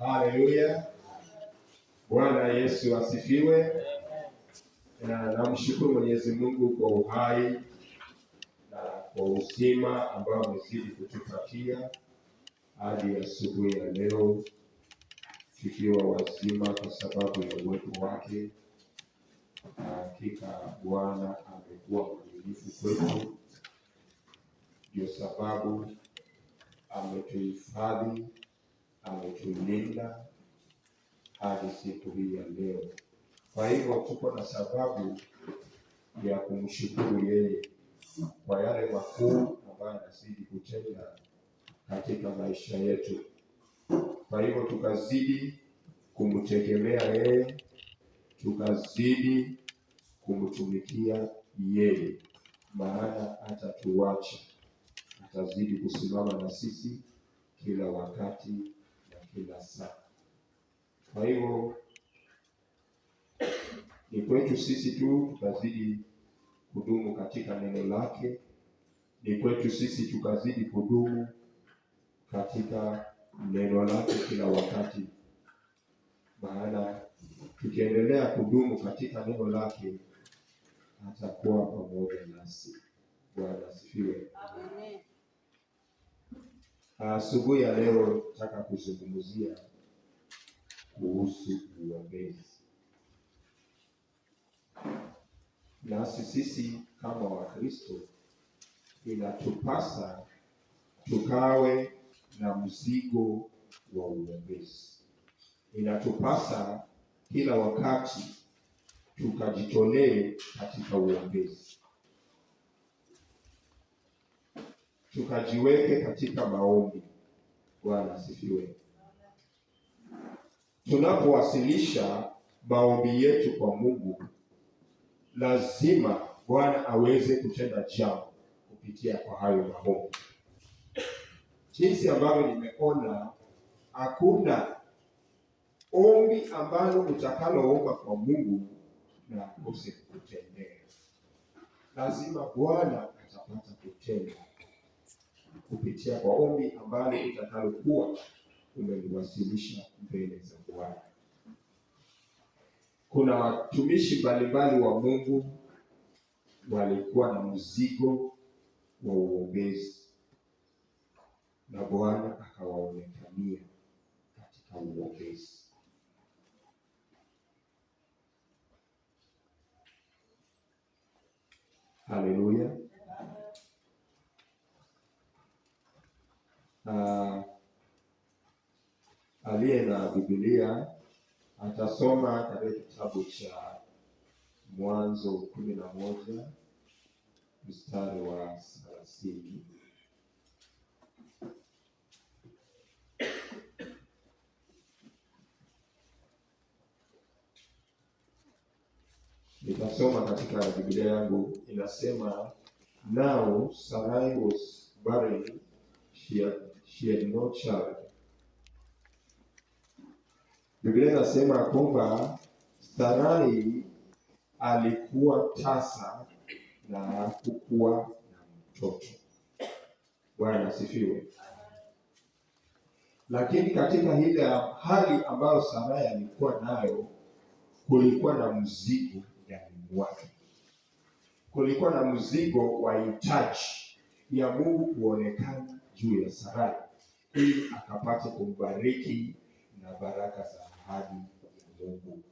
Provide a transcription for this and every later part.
Haleluya. Bwana Yesu asifiwe. Na namshukuru Mwenyezi Mungu kwa uhai na kwa uzima ambao amezidi kutupatia hadi asubuhi ya leo, tukiwa wazima kwa sababu ya uwepo wake. Hakika Bwana amekuwa mwaminifu kwetu, ndio sababu ametuhifadhi, ametulinda hadi siku hii ya leo. Kwa hivyo tuko na sababu ya kumshukuru yeye kwa yale makuu ambayo anazidi kutenda katika maisha yetu. Kwa hivyo tukazidi kumtegemea yeye, tukazidi kumtumikia yeye, maana hatatuacha, atazidi kusimama na sisi kila wakati na kila saa. Kwa hivyo ni kwetu sisi tu tukazidi kudumu katika neno lake, ni kwetu sisi tukazidi kudumu katika neno lake kila wakati, maana tukiendelea kudumu katika neno lake atakuwa pamoja nasi. Bwana asifiwe. Amen. Asubuhi ya leo nataka kuzungumzia kuhusu uombezi. Nasi sisi kama Wakristo inatupasa tukawe na mzigo wa uombezi. Inatupasa kila wakati tukajitolee katika uombezi, tukajiweke katika maombi. Bwana asifiwe. Tunapowasilisha maombi yetu kwa Mungu, lazima Bwana aweze kutenda jambo kupitia kwa hayo maombi. Jinsi ambavyo nimeona, hakuna ombi ambalo utakaloomba kwa Mungu na akose kutendea. Lazima Bwana atapata kutenda kupitia kwa ombi ambalo utakalokuwa umeliwasilisha mbele za Bwana. Kuna watumishi mbalimbali wa Mungu walikuwa na mzigo wa uombezi, na Bwana akawaonekania katika uombezi. Haleluya. Aliye na Biblia atasoma katika kitabu cha Mwanzo 11 mstari wa 30. Nitasoma katika Biblia yangu, inasema, now Sarai was barren, she had no child. Biblia inasema kwamba Sarai alikuwa tasa na hakukuwa na mtoto. Bwana asifiwe. Lakini katika ile hali ambayo Sarai alikuwa nayo, kulikuwa na mzigo ndani mwake. Kulikuwa na mzigo wa hitaji ya Mungu kuonekana juu ya Sarai ili akapate kumbariki na baraka za ahadi ya Mungu.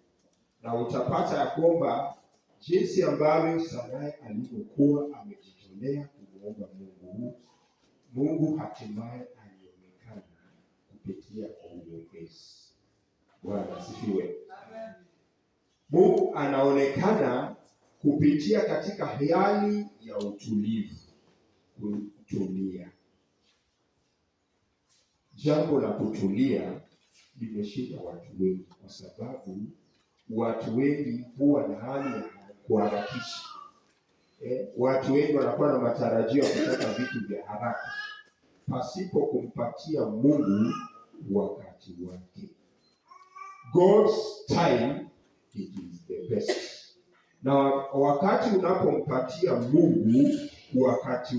Na utapata ya kwamba jinsi ambavyo Sarai alivyokuwa amejitolea kumwomba Mungu, Mungu hatimaye alionekana kupitia kwa uombezi. Bwana asifiwe. Amen. Mungu anaonekana kupitia katika hali ya utulivu, kutulia. Jambo la kutulia limeshinda watu wengi, kwa sababu watu wengi huwa na hali ya kuharakisha. Watu wengi wanakuwa na matarajio ya kutaka vitu vya haraka pasipo kumpatia Mungu wakati wake. God's time, it is the best. Na wakati unapompatia Mungu wakati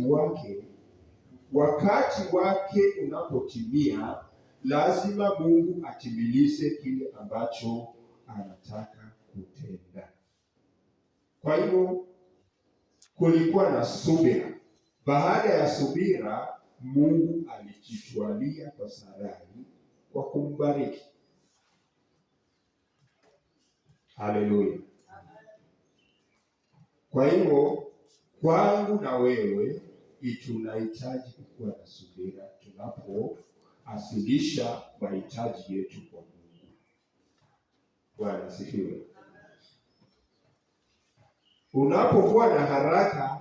wake unapotimia, lazima Mungu atimilize kile ambacho anataka kutenda. Kwa hivyo kulikuwa na subira. Baada ya subira, Mungu alijitwalia kwa Sarai kwa kumbariki. Haleluya. Kwa hivyo kwangu na wewe tunahitaji kuwa na subira tunapoasilisha mahitaji yetu kwa Mungu. Bwana asifiwe. Unapokuwa na haraka,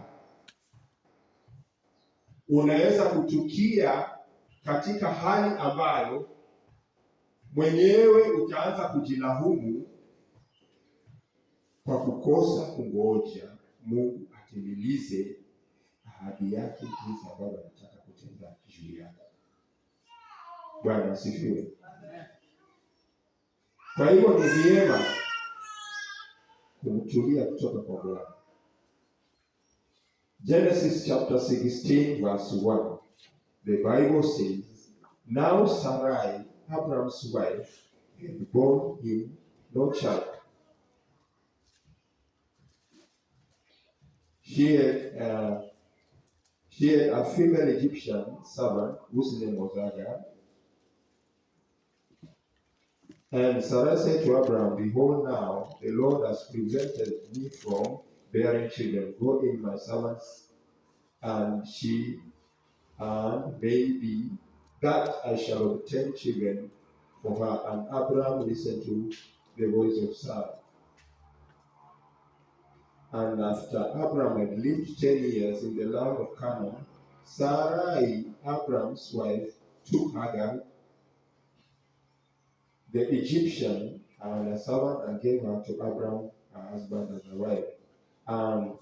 unaweza kutukia katika hali ambayo mwenyewe utaanza kujilaumu kwa kukosa kungoja Mungu atimilize ahadi yake jinsi ambavyo anataka kutenda juu yako. Bwana asifiwe. Kwa hivyo ni vyema kumtulia kutoka kwa Bwana. Genesis chapter 16 verse 1. The Bible says, now Sarai, Abraham's wife, had borne him no child. She had a female Egyptian servant whose name was Hagar. And Sarah said to Abraham, behold, now the Lord has prevented me from bearing children. Go in my servants, and maybe that I shall obtain children for her. And Abraham listened to the voice of Sarah. And after Abraham had lived 10 years in the land of Canaan, Sarai, Abraham's wife, took Hagar, the Egyptian, and a servant, and gave her to Abraham, her husband, as a wife. And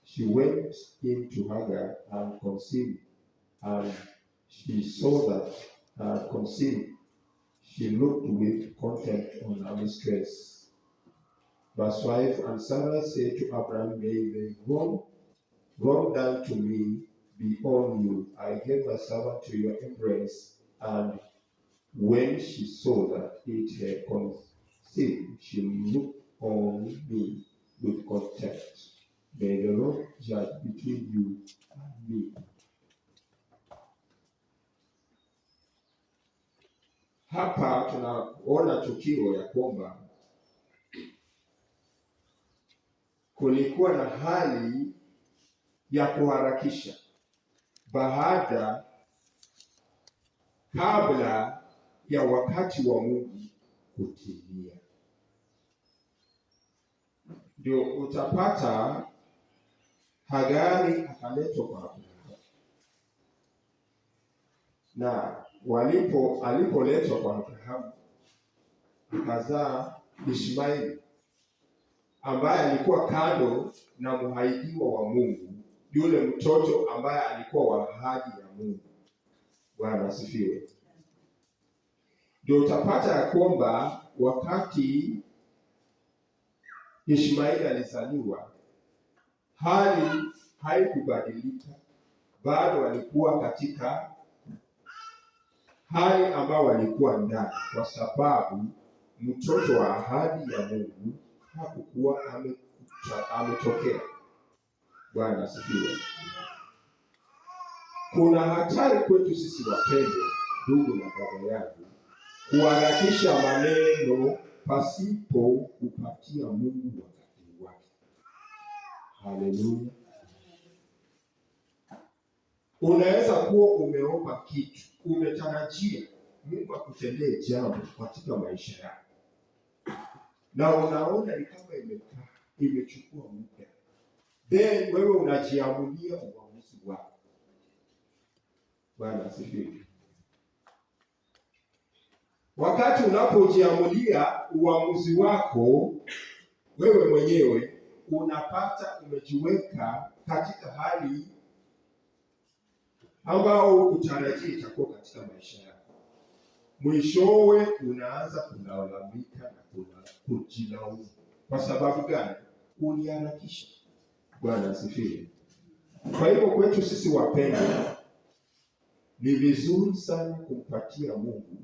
she went in to Hagar and conceived. And she saw that her conceived. She looked with contempt on her mistress. Verse 5, and Sarah said to Abraham, may the wrong done to me be on you. I gave my servant to your embrace, and when she saw that it had conceived, she looked on me with contempt. May the Lord judge between you and me. Hapa tunaona tukio ya kwamba kulikuwa na hali ya kuharakisha kabla ya wakati wa Mungu kutimia. Ndio utapata Hagari akaletwa kwa Abrahamu, na alipoletwa kwa Abrahamu akazaa Ishmaeli ambaye alikuwa kando na mhaidiwa wa Mungu, yule mtoto ambaye alikuwa wa ahadi ya Mungu. Bwana asifiwe. Ndio utapata ya kwamba wakati Ishmaeli alizaliwa, hali haikubadilika, bado walikuwa katika hali ambao walikuwa ndani, kwa sababu mtoto wa ahadi ya Mungu hakukuwa ametokea. Bwana asifiwe. Kuna hatari kwetu sisi wapendwa, ndugu na baba yangu, kuharakisha maneno pasipo kupatia Mungu wakati wake. Haleluya. Unaweza kuwa umeomba kitu, umetarajia Mungu akutendee jambo katika maisha yako, na unaona ni kama imechukua muda, then wewe unajiamulia uamuzi wako. Bwana asifiwe. Wakati unapojiamulia uamuzi wako wewe mwenyewe, unapata umejiweka katika hali ambao utarajia itakuwa katika maisha yako. Mwishowe unaanza kulalamika na kujilaumu. Kwa sababu gani? Uliharakisha. Bwana asifiwe. Kwa hivyo kwetu sisi wapendwa, ni vizuri sana kumpatia Mungu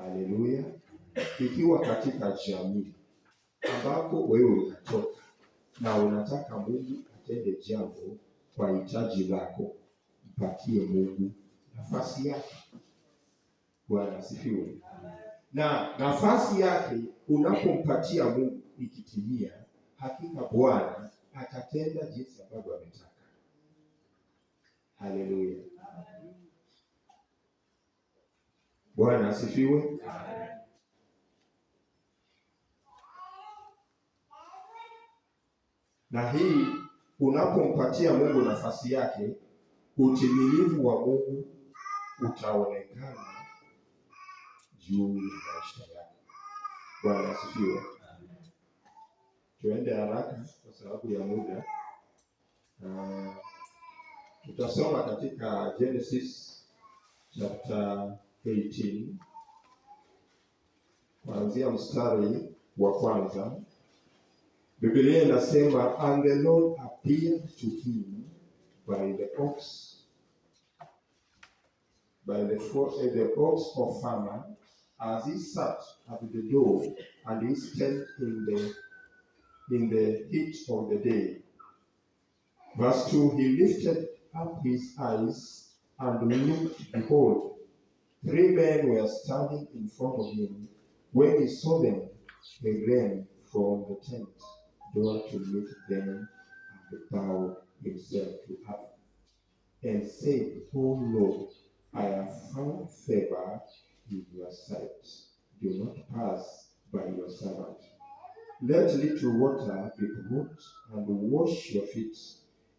Haleluya! Ikiwa katika jamii ambapo wewe unatoka na unataka Mungu atende jambo kwa hitaji lako, mpatie Mungu nafasi yake. Bwana asifiwe. Na nafasi yake unapompatia Mungu ikitimia, hakika Bwana atatenda jinsi ambavyo ametaka. Haleluya. Bwana asifiwe. Na hii unapompatia Mungu nafasi yake, utimilifu wa Mungu utaonekana juu ya maisha yako. Bwana asifiwe. Tuende haraka kwa sababu ya muda. Tutasoma katika Genesis chapter 18 kuanzia mstari wa kwanza. Biblia inasema, and the Lord appeared to him by the oaks of Farmer, as he sat at the door, and he spent in the heat of the day. Verse 2, he lifted up his eyes and looked, behold, 3 men were standing in front of him. When he saw them, he ran from the tent door to meet them, and bowed himself to earth, and said, O Lord, I have found favor in your sight. Do not pass by your servant. Let little water be brought, and wash your feet,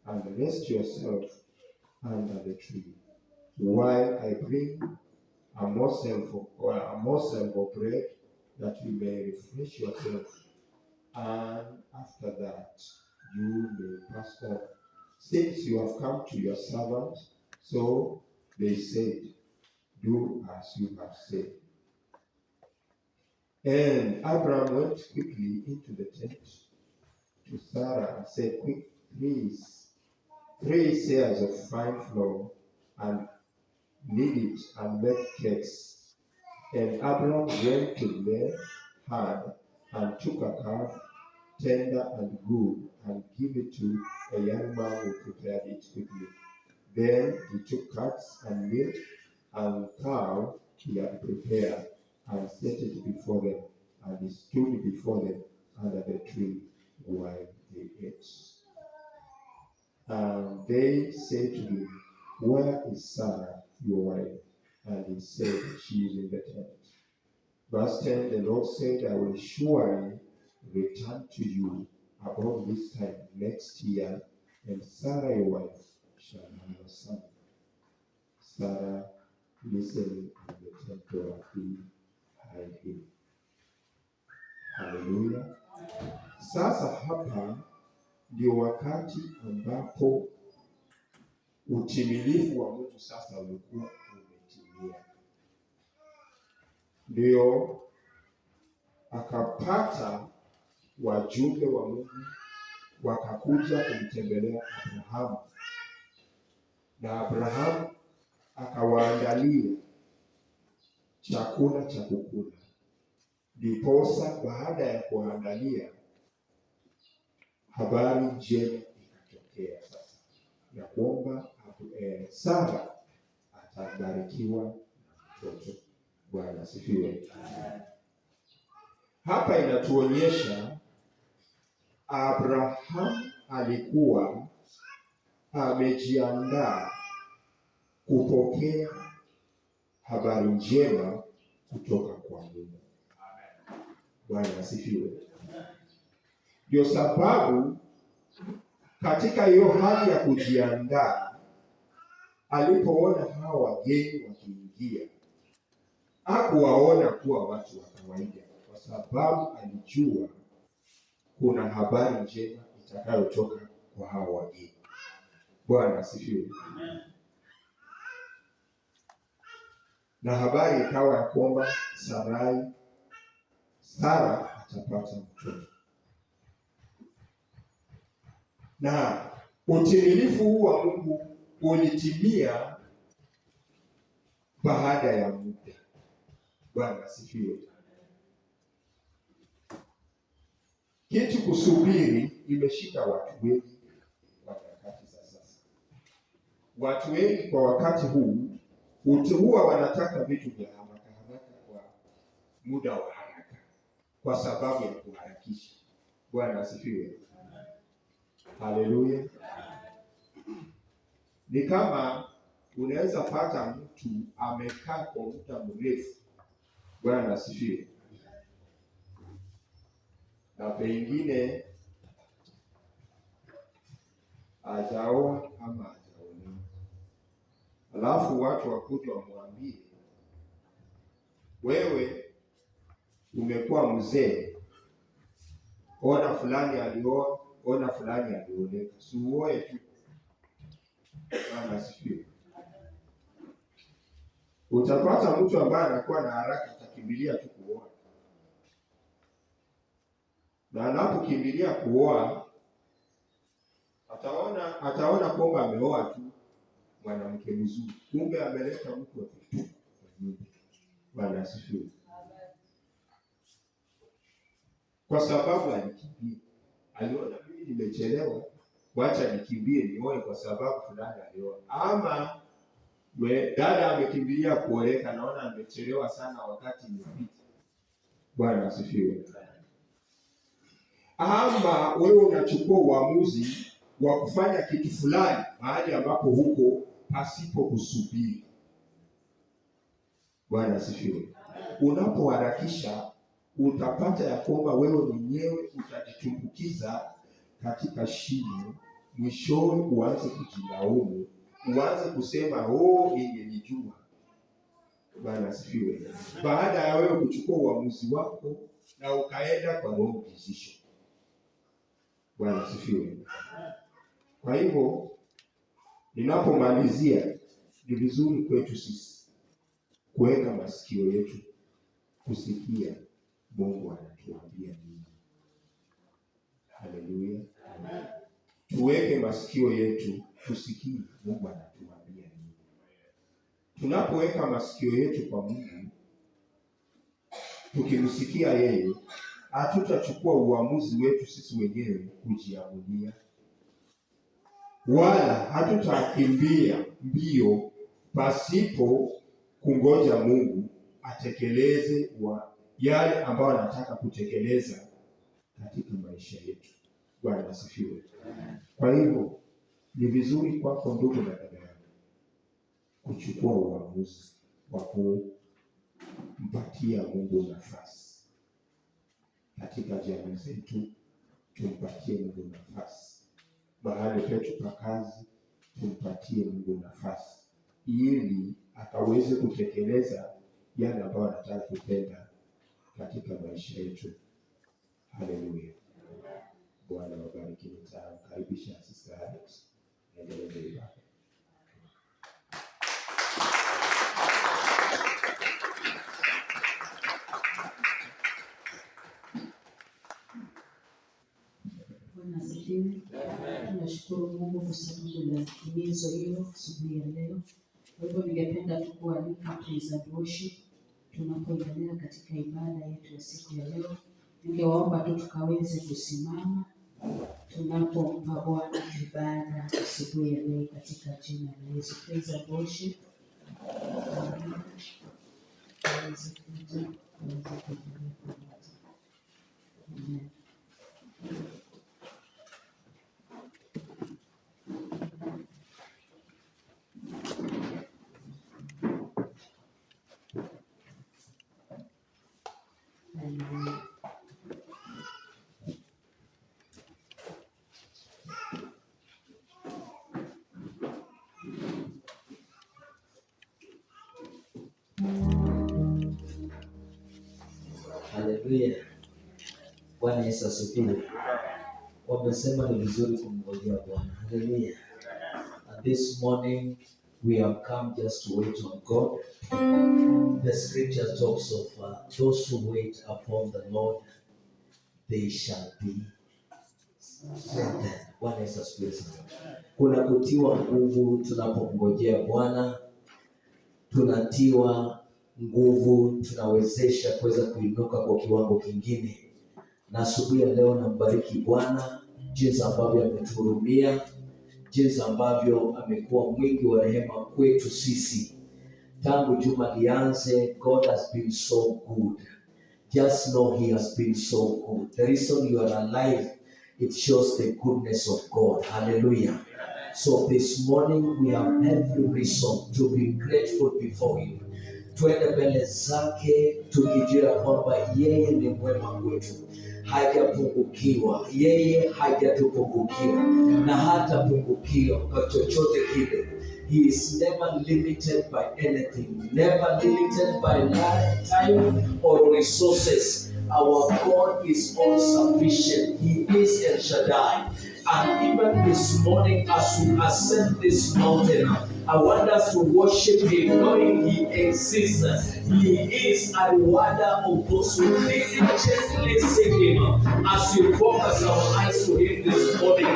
and rest yourself under the tree, while I bring a morsel of bread, that you may refresh yourself, and after that you may pass on, since you have come to your servant. So they said, do as you have said. And Abraham went quickly into the tent to Sarah and said, quick, please, 3 seahs of fine flour, and knead it and make cakes. And Abraham went to lay hand and took a calf, tender and good, and gave it to a young man who prepared it quickly. Then he took cuts and milk and cow he had prepared, and set it before them, and he stood before them under the tree while they ate. And they said to him, where is Sarah, your wife? And he said, she is in the tent. Verse 10, the Lord said, I will surely return to you about this time next year, and Sarah, your wife, shall have a son. Sarah listening in the tent door behind him. Haleluya. Sasa hapa ndio wakati ambapo utimilifu wa Mungu sasa ulikuwa umetimia. Ndio akapata wajumbe wa Mungu wakakuja kumtembelea Abrahamu, na Abrahamu akawaandalia chakula cha kukula. Ndiposa baada ya kuandalia, habari njema ikatokea sasa ya kwamba Sara atabarikiwa na mtoto. Bwana asifiwe. Hapa inatuonyesha Abrahamu alikuwa amejiandaa kupokea habari njema kutoka kwa Mungu. Bwana asifiwe. Ndio sababu katika hiyo hali ya kujiandaa, alipoona hao wageni wakiingia, hakuwaona kuwa watu wa kawaida, kwa sababu alijua kuna habari njema itakayotoka kwa hao wageni. Bwana asifiwe. Na habari ikawa ya kwamba Sara atapata mtoto. Na utimilifu huu wa Mungu ulitimia baada ya muda. Bwana asifiwe. Kitu kusubiri imeshika watu wengi kwa nyakati za sasa. Watu wengi kwa wakati huu huwa wanataka vitu vya haraka haraka kwa muda wa haraka, kwa sababu ya kuharakisha. Bwana asifiwe. Haleluya. Ni kama unaweza pata mtu amekaa kwa muda mrefu. Bwana asifiwe. Na pengine hajaoa ama hajaolewa, alafu watu wakuja wamwambie, wewe umekuwa mzee, ona fulani alioa, ona fulani alioleka, si uoe tu. Bwana asifiwe. Utapata mtu ambaye anakuwa na haraka atakimbilia tu kuoa, na anapokimbilia kuoa ataona kwamba ameoa tu mwanamke mzuri, kumbe ameleta mtu wa kitu. Bwana asifiwe. Kwa sababu alikimbia, aliona mimi nimechelewa, wacha nikimbie nioe kwa sababu fulani alioa. Ama dada amekimbilia kuoleka, naona amechelewa sana, wakati umepita. Bwana asifiwe. Ama wewe unachukua uamuzi wa kufanya kitu fulani mahali ambapo huko pasipo kusubiri. Bwana asifiwe. Unapoharakisha utapata ya kwamba wewe mwenyewe utajitumbukiza katika shimo, mwishowe uanze kujilaumu, uanze kusema ningelijua. Bwana asifiwe. Baada ya wewe kuchukua uamuzi wako na ukaenda kwa wrong decision. Bwana asifiwe. Kwa hivyo ninapomalizia, ni vizuri kwetu sisi kuweka masikio yetu kusikia Mungu anatuambia nini. Haleluya. Tuweke masikio yetu tusikie Mungu anatuambia nini. Tunapoweka masikio yetu kwa Mungu, tukimsikia yeye, hatutachukua uamuzi wetu sisi wenyewe kujiamulia, wala hatutakimbia mbio pasipo kungoja Mungu atekeleze yale ambayo anataka kutekeleza katika maisha yetu. Bwana asifiwe. Kwa hivyo ni vizuri kwako ndugu na dada yangu kuchukua uamuzi wa kumpatia Mungu nafasi katika jamii zetu. Tumpatie Mungu nafasi mahali petu pa kazi, tumpatie Mungu nafasi ili akaweze kutekeleza yale ambayo anataka kutenda katika maisha yetu. Haleluya. Bwana wabariki. Nitamkaribisha Sister Alex endelee ibada. Bwana asifiwe. Tunashukuru Mungu kwa sababu ya himizo hilo asubuhi ya leo. Kwa hivyo ningependa tu kualika praise and worship tunapoendelea katika ibada yetu ya siku ya leo. Ningewaomba tu tukaweze kusimama tunapompa Bwana ibada asubuhi ya leo katika jina la Yesu. Praise and worship. Amen. Haleluya. Bwana Yesu asifiwe. Wamesema ni vizuri kumngojea Bwana. Haleluya. And this morning we have come just to wait on God. The scripture talks of those who wait upon the Lord, they shall be strengthened. Bwana Yesu asifiwe sana. Kuna kutiwa nguvu tunapomngojea Bwana. Tunatiwa nguvu, tunawezesha kuweza kuinuka kwa kiwango kingine. Na asubuhi ya leo nambariki Bwana jinsi ambavyo ametuhurumia, jinsi ambavyo amekuwa mwingi wa rehema kwetu sisi. Tangu juma lianze, God has been so good. Just know he has been so good. The reason you are alive, it shows the goodness of God. Hallelujah. So this morning we have every reason to be grateful before him. Twende mbele zake tukijua kwamba yeye ni mwema kwetu. Hajapungukiwa, yeye hajatupungukia na hatapungukiwa kwa chochote kile. He is never limited by anything, never limited by time or resources. Our God is all sufficient. He is El Shaddai. And even this morning, as we ascend this mountain, I want us to worship him, knowing he exists. He is a rewarder of those who diligently seek him. As we focus our eyes to him this morning,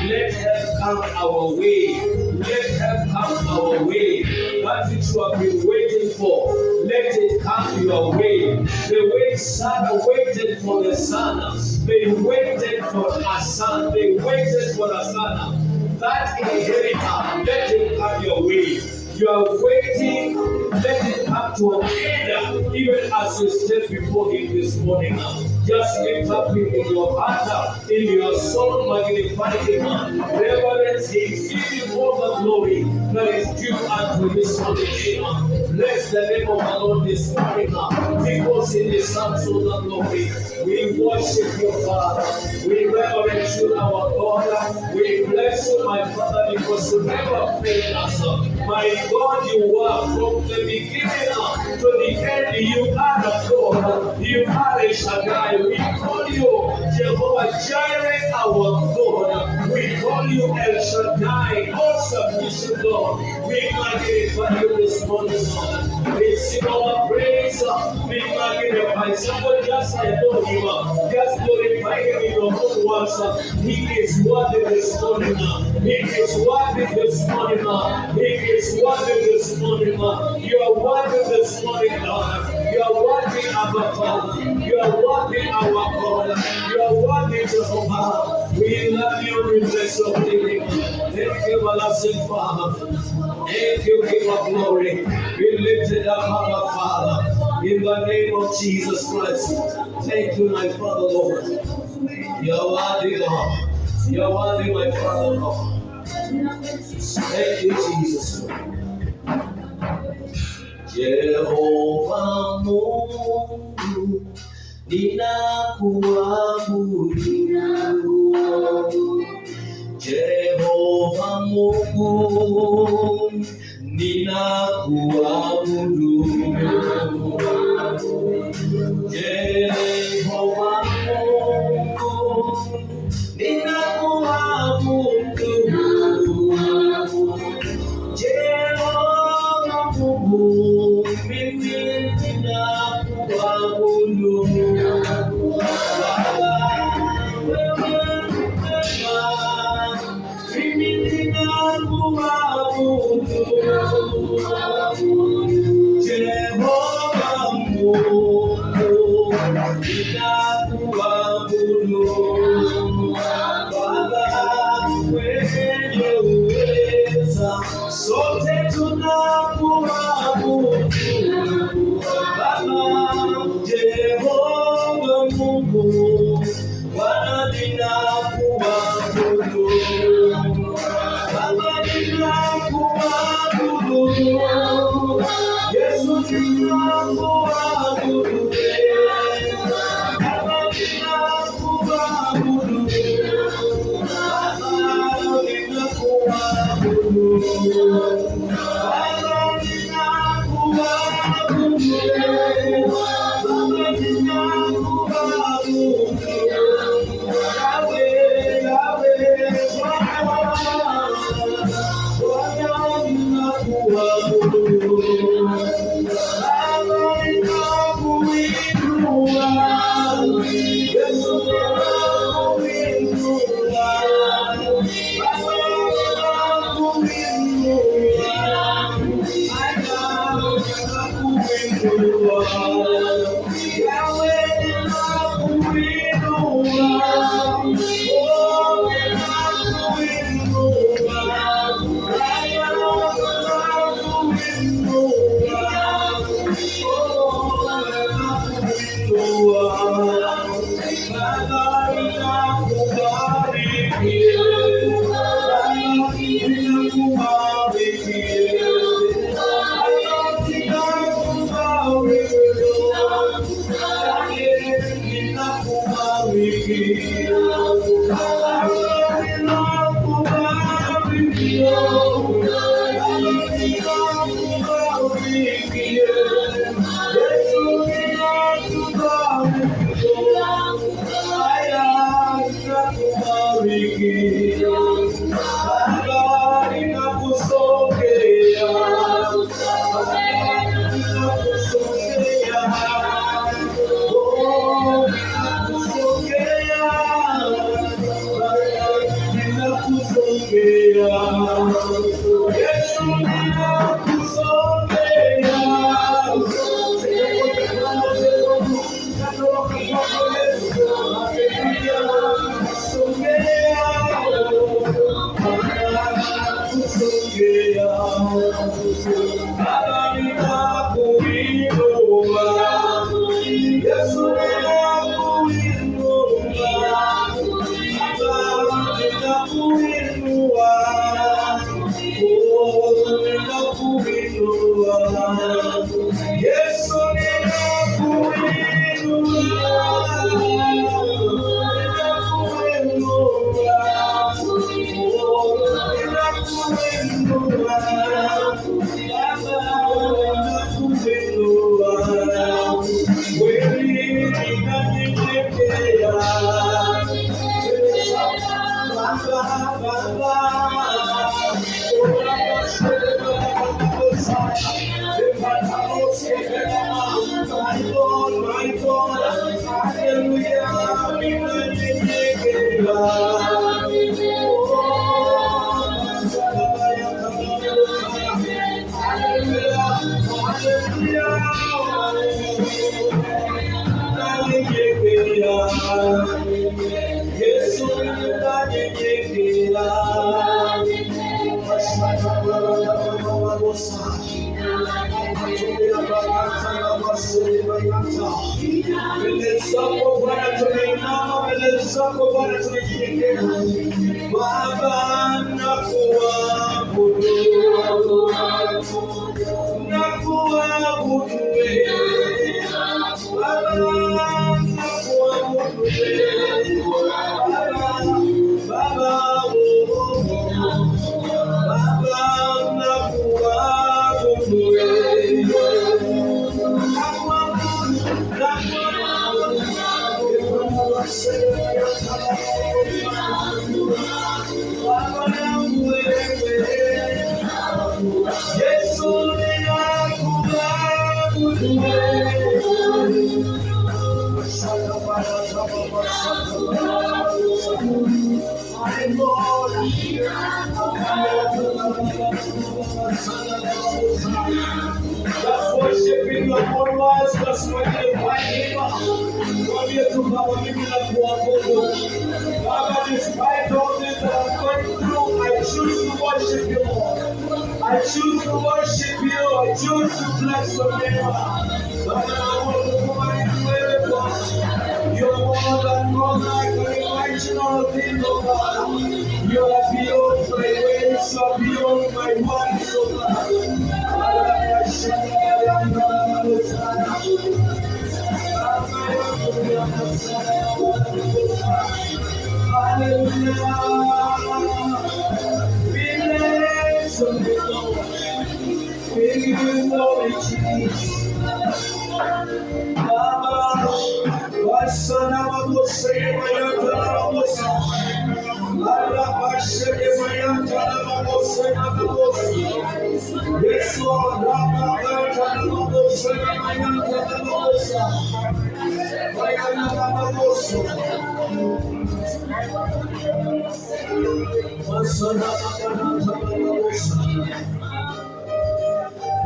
let help come our way. Let help come our way. That which you have been waiting for, let it come your way. The way Sarah waited for the son, they waited for a son. They waited for a son. That inheritance, let it come your way. You are waiting, let it come to an end, even as you step before him this morning. Just lift up him in your heart, in your soul, magnify him, reverence him, give him all the glory that is due unto his holy name. Bless the name of the Lord this morning, because in the Psalms of the glory, we worship you, Father. We reverence you, our God. We bless you, my Father, because you never fail us. My God, you are from the beginning to the end. You are a God. You are a Shaddai. We call you Jehovah Jireh, our God. We call you El Shaddai, all sufficient God. We magnify you this morning, Lord. Receive our praise. We magnify. Somebody just adore him. Just glorify him in your own words. He is worthy this morning. He is worthy this morning. He is worthy this morning. You are worthy this morning, Lord. You are worthy, our Father. You are worthy, our God. You are worthy, Jehovah. We love you, we bless your name. Thank you, everlasting Father. Thank you, King of glory. We lift it up, our Father, in the name of Jesus Christ. Thank you, my Father, Lord. You are worthy, Lord. You are worthy, my Father, Lord. Thank you, Jesus. Jehovah Mungu, ninakuabudu. Jehovah Mungu, ninakuabudu. Jehovah Mungu, ninakuabudu. Jehovah Mungu, mimi ninakuabudu. Baba, wewe mwema, mimi ninakuabudu. Jehovah Mungu, ninakuabudu. Baba, wewe uweza, sote tunakuabudu. Baba, Jehovah Mungu, Bwana ninakuabudu. Baba, ninakuabudu. Yesu, ninakuabudu. Baba, ninakuabudu. Baba, ninakuabudu.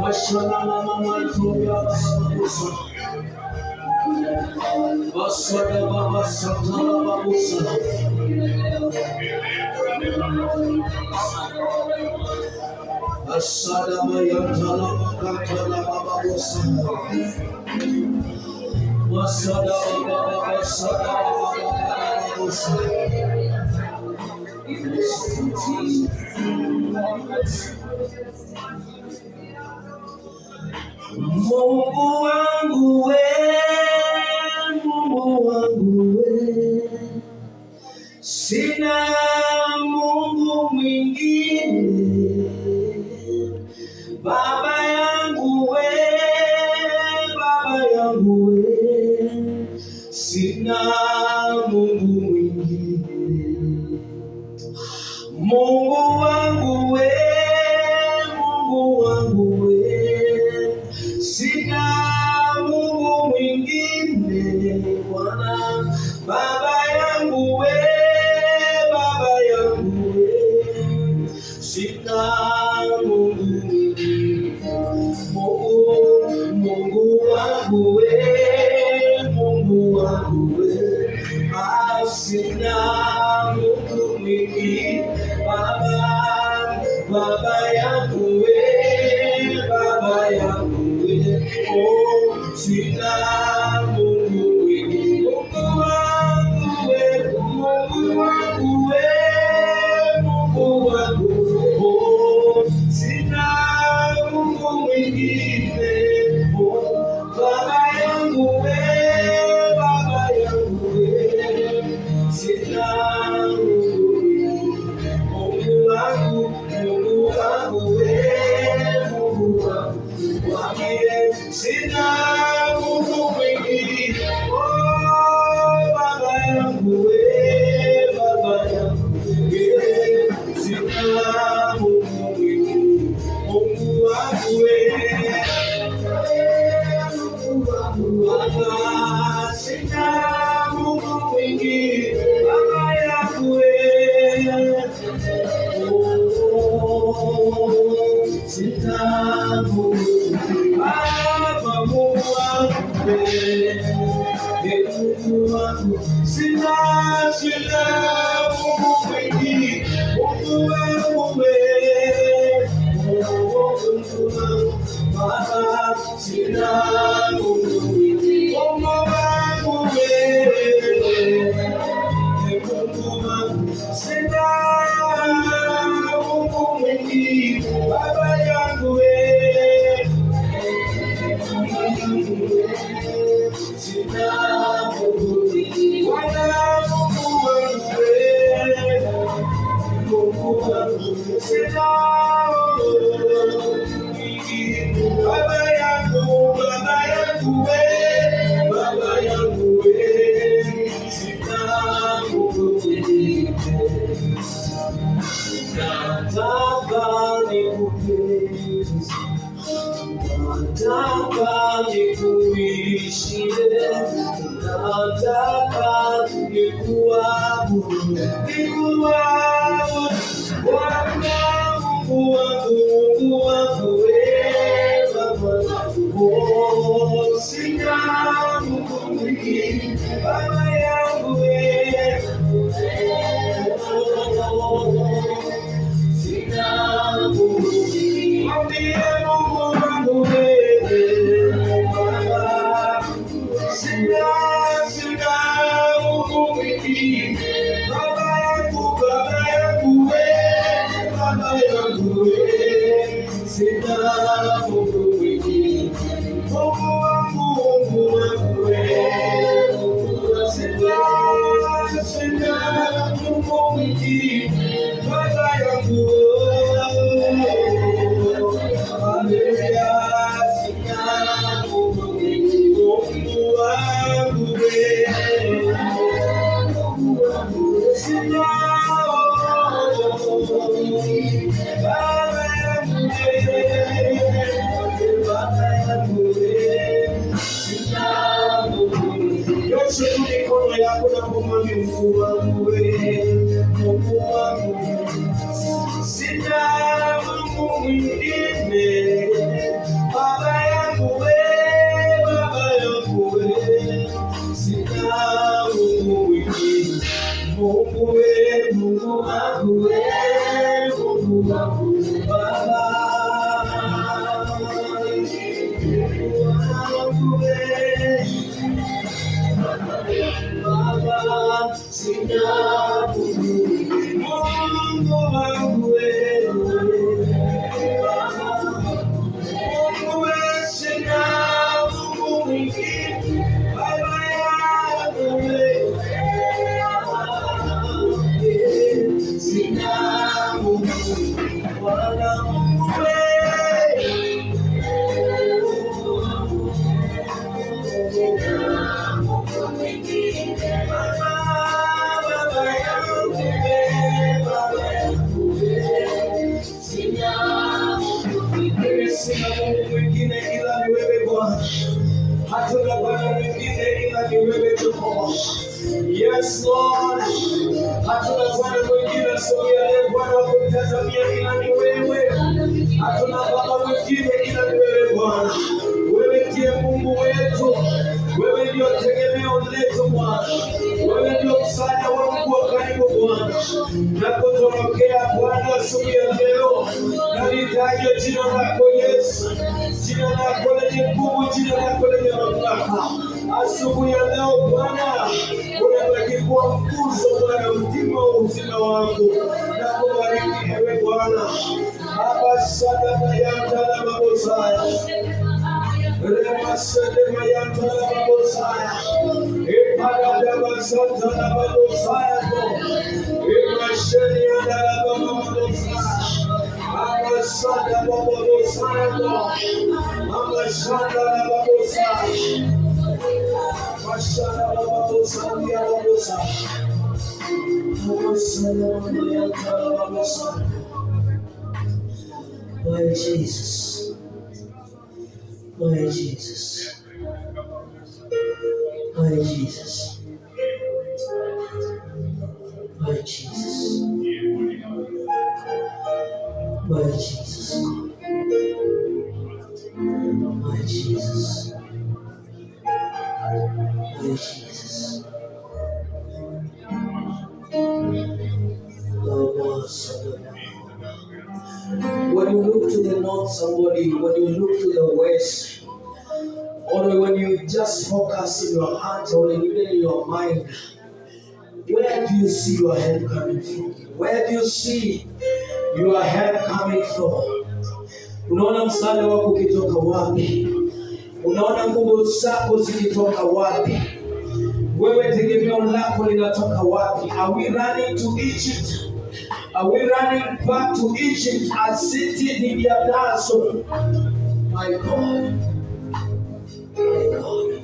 Mashana mama tuya babusa. Basada baba satala babusa. Basada mayantala makatala babusa. Basada baba basada babusa. Mungu wangu we, Mungu wangu we, sina Mungu mwingine. Baba yangu we, Baba yangu we, sina Mungu mwingine. Mungu wangu we, Mungu wangu we, sina Mungu mwingine Bwana. Baba yangu we, Baba yangu we, sina Mungu mwingine. Mungu wangu we, Mungu wangu we, sina Mungu mwingine. Baba yangu we, Baba yangu we, sina Mungu mwingine. Mungu wangu we, Mungu wangu we, Mungu wangu we, sina Mungu mwingine. Baba yangu we, Baba yangu we, sina Mungu mwingine. Mungu wangu we, Mungu wangu wambie, sina Mungu mwingine. Baba yangu we, Baba yangu we, sina Mungu mwingine. Mungu wangu we, Baba, sina Mungu mwingine. Baba yangu we, sina Mungu. Baba Mungu wangu we, Mungu wangu, sina Mungu mwingine. Mungu wangu we, Mungu wangu, Baba, sina Mungu mwingine. Mungu wangu we, Mungu wangu, sina Mungu mwingine. Baba yangu we, sina Mungu mwingine. Bwana Mungu wangu we, Mungu wangu, sina Mungu mwingine. Baba yangu we, Baba yangu we, sina Mungu mwingine. Nataka nikupende, nataka nikuishie, nataka nikuabudu, Bwana Mungu wangu, Mungu wangu we, Baba yangu, sina Mungu mwingine. Baba yangu we, sina Mungu mwingine. Mwambie Mungu wangu we, Baba, sina Mungu mwingine. Baba yangu we, Baba yangu we, sina Mungu mwingine. Mungu wangu we, sina Mungu mwingine. Baba yangu Yoshe mikono yako na kumwambia Mungu wangu we, Mungu wangu, sina Mungu mwingine. Baba, sina Mungu wangu wewe, Mungu sina Mungu mwingine, Baba yangu wewe, sina Mungu wala Mungu sina Mungu mwingine ila ni wewe Bwana. Hatuna Bwana mwingine ila ni wewe Jehova. Yes Lord. Hatuna Bwana mwingine sio yeye Bwana wa kumtazamia ila ni wewe. Hatuna Baba mwingine ila ni wewe Bwana. Wewe ndiye Mungu wetu. Wewe ndio tegemeo letu Bwana. Wewe ndio msaada wangu wa karibu Bwana. Nakutorokea Bwana asubuhi ya leo. Nalitaja jina lako Yesu. Jina lako lenye nguvu, jina lako lenye mamlaka. Asubuhi ya leo Bwana, unabaki kuwa nguzo Bwana, mtima wa uzima wangu. Nakubariki ewe Bwana. Hapa sada mayanda na mabosaya. Rema sede mayanda na mabosaya. Epada dama santa na mabosaya. Emasheni anda na mabosaya. Amasada mabosaya. Amashanda na mabosaya. Mashanda mabosaya mabosaya. Mabosaya mayanda na mabosaya. Lord Jesus, Lord Jesus, Lord Jesus, Lord Jesus, Lord Jesus, Lord Jesus, Lord Jesus, When you look to the north, somebody, when you look to the west, or when you just focus in your heart or even in your mind, where do you see your help coming from? Where do you see your help coming from? Unaona msaada wako ukitoka wapi? Unaona nguvu zako zikitoka wapi? Wewe tegemeo lako linatoka wapi? Are we running to Egypt? Are we running back to Egypt as sitting in the castle? My God. My God.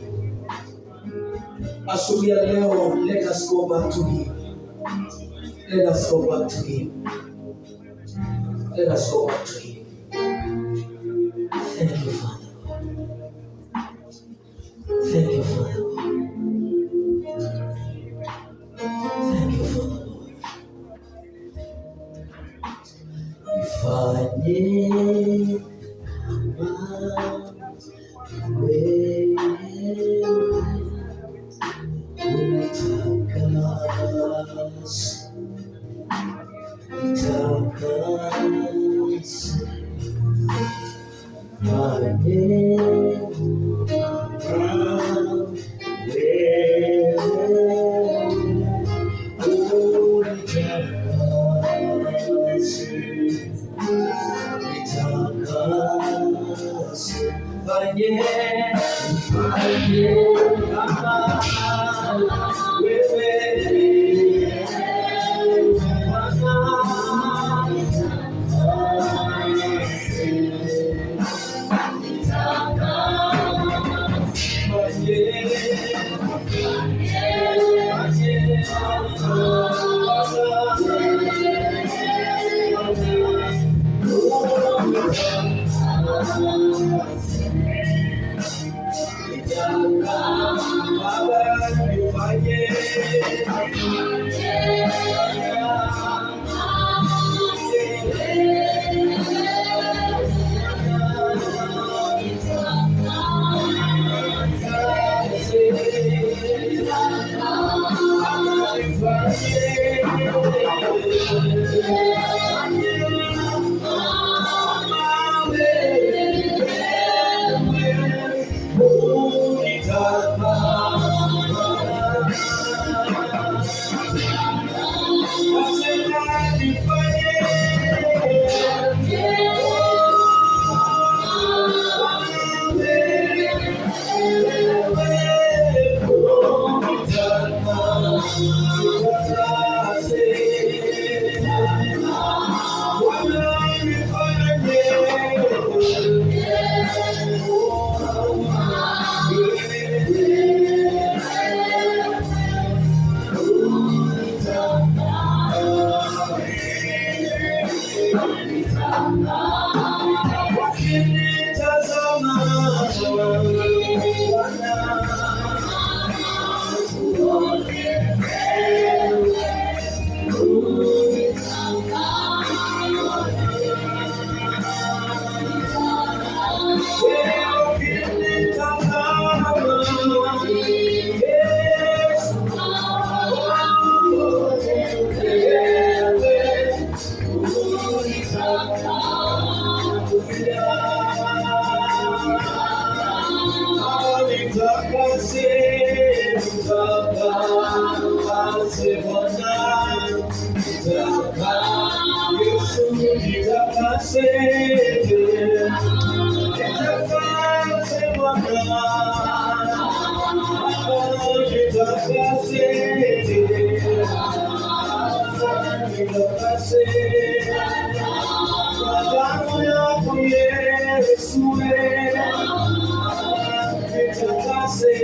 Asubuhi ya leo, let us go back to Him. Let us go back to Him. Let us go back to Him. Thank you, Father. Thank you, Father. Thank you, Father. Fanye wewe Baba, nitakase, nitakase Bwana, Yesu nitakase, nitakase Bwana, nitakase, nitakase kwa damu yako Yesu, nitakase, nitakase,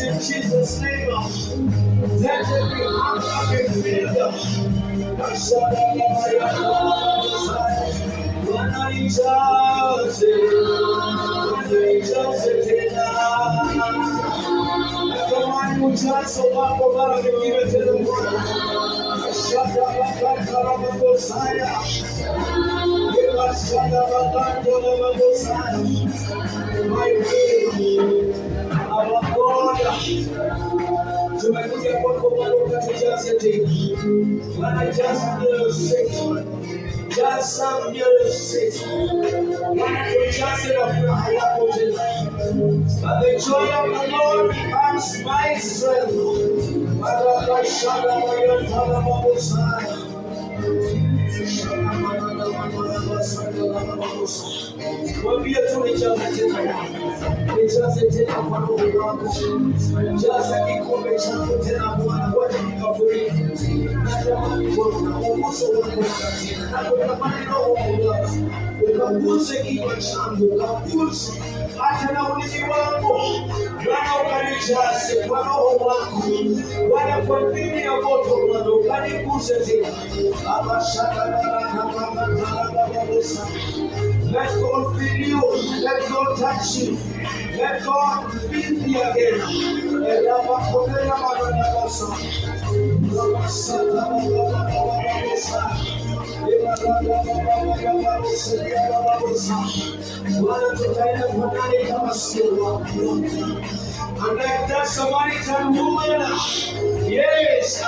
in Jesus' name, let every heart be filled. Tumekuja kwako Bwana ukatujaze tena. Bwana jaza mioyo yetu. Jaza mioyo yetu. Bwana tujaze na furaha yako tena. But the joy of the Lord becomes my strength. Bwana shaka moyo tala mabusara. Mwambie tu nijaze tena. Nijaze tena kwa Roho wako. Jaza kikombe chako tena Bwana, Bwana nikafurika. Natamani Bwana uguze wako tena. Natamani Roho wako ukaguse kinywa changu, ukaguse hata na ulimi wangu. Bwana ukanijaze kwa Roho wako. Bwana kwa mbili ya moto Bwana ukaniguse tena. Let God fill you. Let God touch you. Let God fill you again. And like that Samaritan woman, yes,